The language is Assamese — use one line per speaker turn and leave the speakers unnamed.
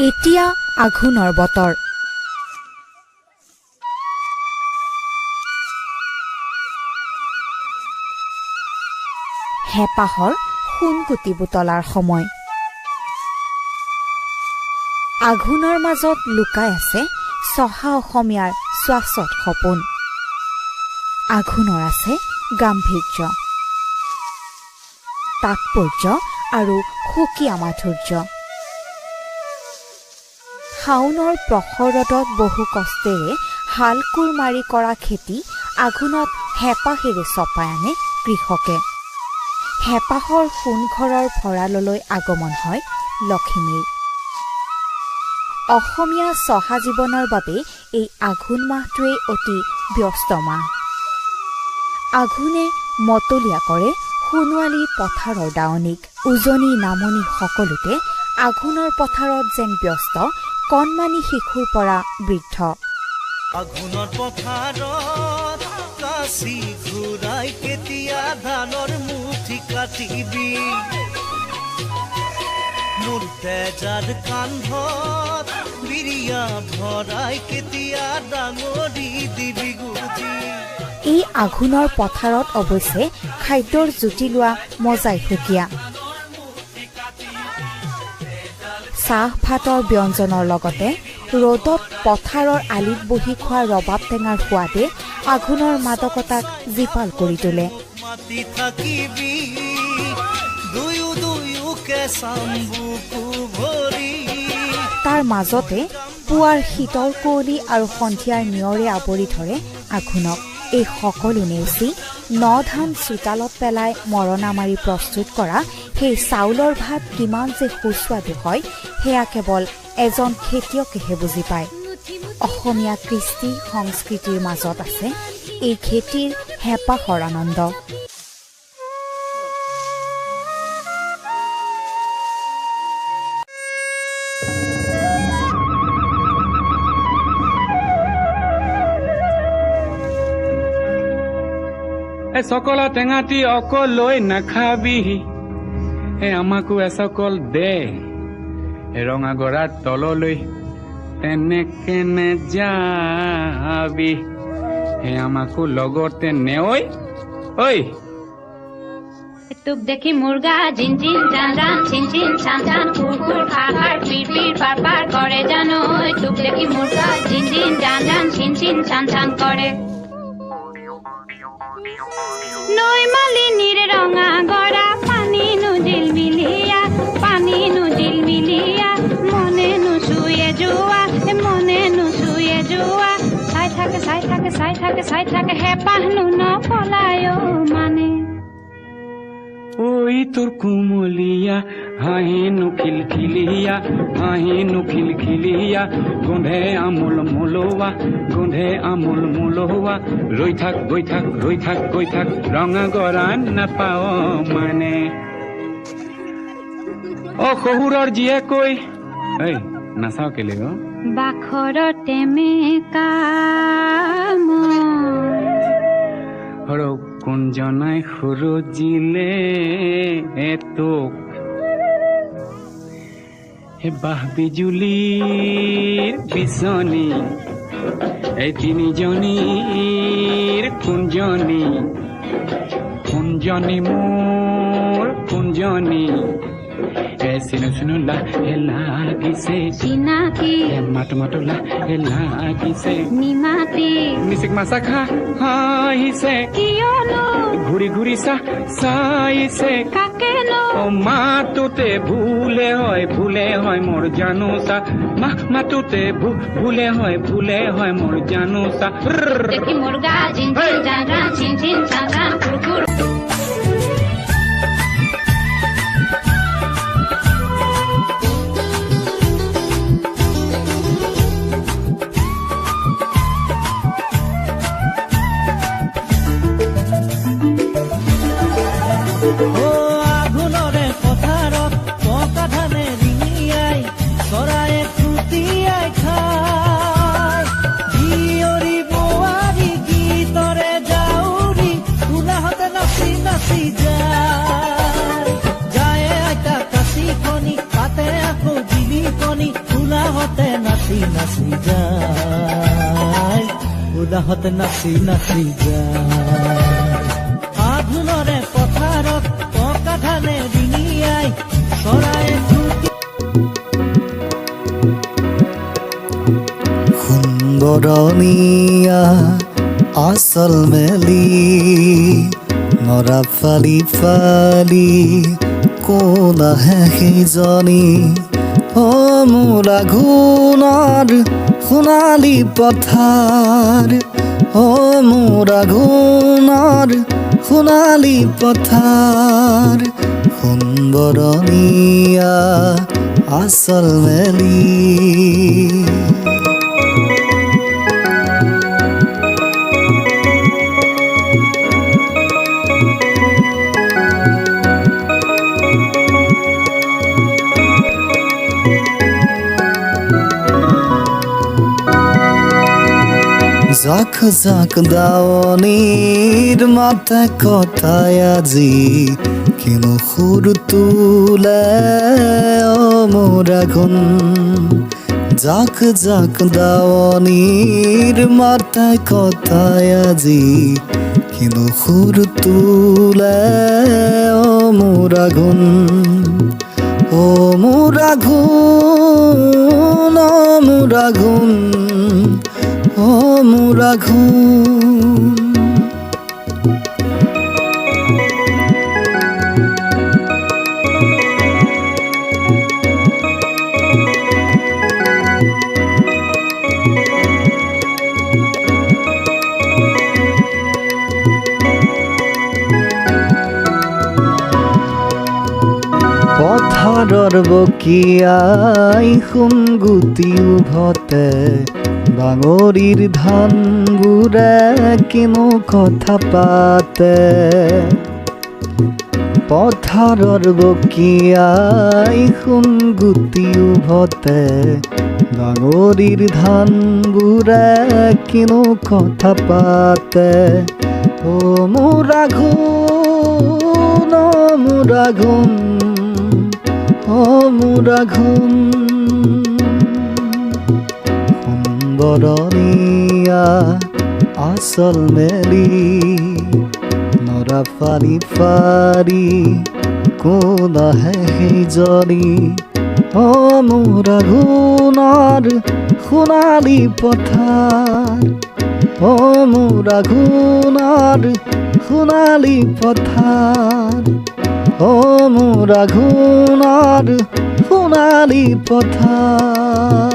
এতিয়া আঘোণৰ বতৰ। হেপাহৰ সোণকুটি বুটলাৰ সময়। আঘোণৰ মাজত লুকাই আছে চহা অসমীয়াৰ শ্বাসত সপোন। আঘোণৰ আছে গাম্ভীৰ্য, তাৎপৰ্য আৰু সুকীয়া মাধুৰ্য। শাওনৰ প্ৰখৰ ৰ'দত বহু কষ্টেৰে হাল কোৰ মাৰি কৰা খেতি আঘোণত হেপাহেৰে চপাই আনে কৃষকে। হেপাহৰ সোণঘৰৰ ভঁৰাললৈ আগমন হয় লখিমীৰ। অসমীয়া চহা জীৱনৰ বাবে এই আঘোণ মাহটোৱেই অতি ব্যস্ত মাহ। আঘোণে মতলীয়া কৰে সোণোৱালী পথাৰৰ দাৱনীক। উজনি নামনি সকলোতে আঘোণৰ পথাৰত যেন ব্যস্ত কণমানি শিশুৰ পৰা বৃদ্ধ।
আঘোণৰ পথাৰত কাচি ঘূৰাই কেতিয়া ধানৰ মুঠি কাটিবি, মোৰ তেজাৰ কান্ধত বিৰিয়া ভৰাই কেতিয়া ডাঙৰি দিবি গুজি।
এই আঘোণৰ পথাৰত অৱশ্যে খাদ্যৰ জুতি লোৱা মজাই সুকীয়া। চাহ ভাতৰ ব্যঞ্জনৰ লগতে ৰ'দত পথাৰৰ আলিত বহি খোৱা ৰবাব টেঙাৰ সোৱাদে আঘোণৰ মাদকতাক জীপাল কৰি তোলে। তাৰ মাজতে পুৱাৰ শীতল কুঁৱলী আৰু সন্ধিয়াৰ নিয়ৰে আৱৰি ধৰে আঘোণক। এই সকলো নেওচি ধান চোতালত পেলাই মৰণা মাৰি প্ৰস্তুত কৰা সেই চাউলৰ ভাত কিমান যে সুস্বাদু হয় সেয়া কেৱল এজন খেতিয়কেহে বুজি পায়। অসমীয়া কৃষ্টি সংস্কৃতিৰ মাজত আছে এই খেতিৰ হেঁপাহৰ আনন্দ।
সকল টেঙাটি অকল লৈ নাখাবি, আমাকো এচকল দে। ৰঙা গৰাৰ তললৈ তেনেকে নেযাবি, আমাকো লগতে নেঐ। ঐ
তোক দেখি মুৰ্গা জিন জিন জান জান চিন চিন চান চান কুকুৰ খাহাৰ পিৰ পিৰ পাৰ পাৰ কৰে জানো। তোক দেখি মুৰ্গা জিন জিন জান জান চিন চিন চান চান কৰে। নৈ মালিনীৰ ৰঙা গৰা পানী নুজিল মিলিয়া, পানী নুজিল মিলিয়া, মনে নুচুয়ে যোৱা, মনে নুচুয়ে যোৱা। চাই থাকে চাই থাকে চাই থাকে চাই থাকে হেঁপাহনো নপলায় মানে।
ঐ তোৰ কুমলীয়া হাঁহিনো খিলখিলিয়া, হাঁহিনো খিলখিলিয়া, গোন্ধে আমোল মোলোৱা, গোন্ধে আমোল মোলোৱা। ৰৈ থাক গৈ থাক ৰৈ থাক গৈ থাক, ৰঙা গৰা নাপাও মানে। শহুৰৰ জীয়েকৈ ঐ নাচাও কেলে অ?
বাখৰতে মেকা
সৰক কোনজনাই সৰজিলে তোক, বাহ বিজুলীৰ বিচনী, এই তিনিজনীৰ কুঞ্জনী, কুঞ্জনী মোৰ কুঞ্জনী। চিনো চিনো লাহে লাগিছে
চিনাকি,
মাতো মাতো লাহে লাগিছে
নিমাতি,
মিচিক মাছা খা হাঁহিছে,
কিয়নো
ঘূৰি ঘূৰি চাইছে
কাকেনো।
মাতোতে ভুলে হয় মোৰ জানোচা, মাতোতে ভুলে হয় মোৰ জানোচা।
দেখি মুৰ্গা জিন জিন জান জান চিন চিন চান চান কুকুৰ।
আঘোণৰে পথাৰত পকা ধানে ৰিঙিয়াই চৰায়ে খুটিয়াই খায়, জীয়ৰী বোৱাৰী গীতৰে জাউৰী কোলাহতে নাচি নাচি যায় উদাহত নাচি নাচি যায় আঘোণৰে পথাৰত পকা ধানে ৰিঙিয়াই চৰায়ে
সুন্দৰণীয়া আচল মেলি নৰা ফালি ফালি কোন আহে সিজনী অ মোৰ আঘোণৰ সোণালী পথাৰ অ মোৰ আঘোণৰ সোণালী পথাৰ সুন্দৰণীয়া আচল মেলি জাক জাক দাৱনীৰ মাতে কথাই আজি কিনো সুৰ তোলে অ মোৰ আঘোণ জাক জাক দাৱনীৰ মাতে কথাই আজি কিনো সুৰ তোলে অ মোৰ আঘোণ অ মোৰ আঘোণ অ মোৰ আঘোণ অ মোৰ আঘোণ পথাৰৰ বকিয়াই সোণগুটি উভতে বাঙৰিৰ ধানবোৰে কিনো কথা পাতে পথাৰৰ বকিয়াই সোণগুটি উভতে বাঙৰিৰ ধানবোৰে কিনো কথা পাতে অ মোৰ আঘোণ অ মোৰ আঘোণ অ মোৰ আঘোণ সুন্দৰণীয়া আচল মেলি নৰা ফালি ফালি কোন আহে সিজনী অ মোৰ আঘোণৰ সোণালী পথাৰ অ মোৰ আঘোণৰ সোণালী পথাৰ অ মোৰ আঘোণৰ সোণালী পথাৰ